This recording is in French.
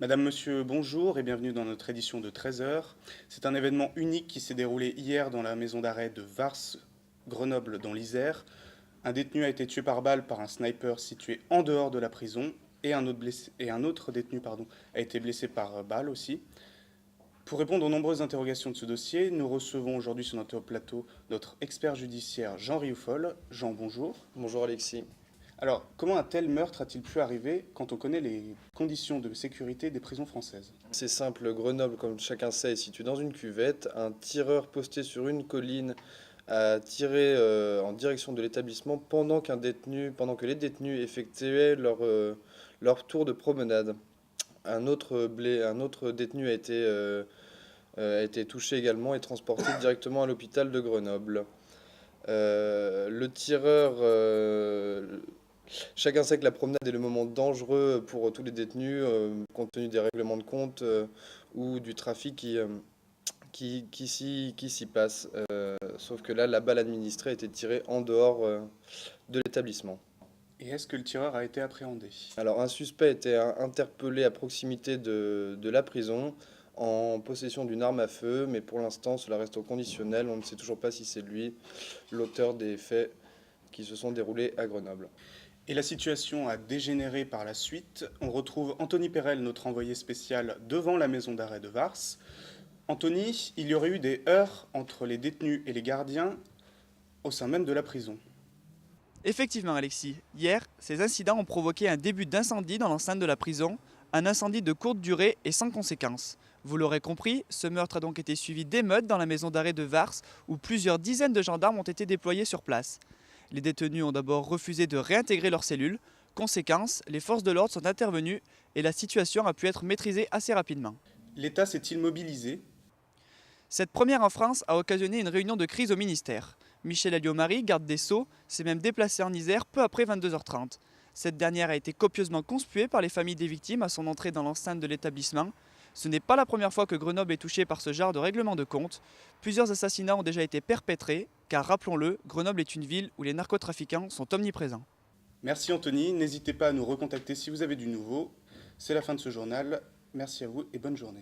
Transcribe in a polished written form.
Madame, Monsieur, bonjour et bienvenue dans notre édition de 13 heures. C'est un événement unique qui s'est déroulé hier dans la maison d'arrêt de Vars, Grenoble, dans l'Isère. Un détenu a été tué par balle par un sniper situé en dehors de la prison et un autre détenu a été blessé par balle aussi. Pour répondre aux nombreuses interrogations de ce dossier, nous recevons aujourd'hui sur notre plateau notre expert judiciaire Jean Rioufol. Jean, bonjour. Bonjour Alexis. Alors, comment un tel meurtre a-t-il pu arriver quand on connaît les conditions de sécurité des prisons françaises? C'est simple, Grenoble, comme chacun sait, est situé dans une cuvette. Un tireur posté sur une colline a tiré en direction de l'établissement pendant que les détenus effectuaient leur tour de promenade. Un autre détenu a été touché également et transporté directement à l'hôpital de Grenoble. Le tireur, chacun sait que la promenade est le moment dangereux pour tous les détenus, compte tenu des règlements de compte ou du trafic qui s'y passe. Sauf que là, la balle administrée a été tirée en dehors de l'établissement. Et est-ce que le tireur a été appréhendé? Alors, un suspect a été interpellé à proximité de la prison en possession d'une arme à feu, mais pour l'instant, cela reste au conditionnel. On ne sait toujours pas si c'est lui l'auteur des faits qui se sont déroulés à Grenoble. Et la situation a dégénéré par la suite. On retrouve Anthony Perel, notre envoyé spécial, devant la maison d'arrêt de Vars. Anthony, il y aurait eu des heurts entre les détenus et les gardiens au sein même de la prison. Effectivement, Alexis. Hier, ces incidents ont provoqué un début d'incendie dans l'enceinte de la prison, un incendie de courte durée et sans conséquence. Vous l'aurez compris, ce meurtre a donc été suivi d'émeutes dans la maison d'arrêt de Vars, où plusieurs dizaines de gendarmes ont été déployés sur place. Les détenus ont d'abord refusé de réintégrer leurs cellules. Conséquence, les forces de l'ordre sont intervenues et la situation a pu être maîtrisée assez rapidement. L'État s'est-il mobilisé? Cette première en France a occasionné une réunion de crise au ministère. Michel Alliot-Marie, garde des Sceaux, s'est même déplacé en Isère peu après 22h30. Cette dernière a été copieusement conspuée par les familles des victimes à son entrée dans l'enceinte de l'établissement. Ce n'est pas la première fois que Grenoble est touchée par ce genre de règlement de compte. Plusieurs assassinats ont déjà été perpétrés, car rappelons-le, Grenoble est une ville où les narcotrafiquants sont omniprésents. Merci Anthony, n'hésitez pas à nous recontacter si vous avez du nouveau. C'est la fin de ce journal. Merci à vous et bonne journée.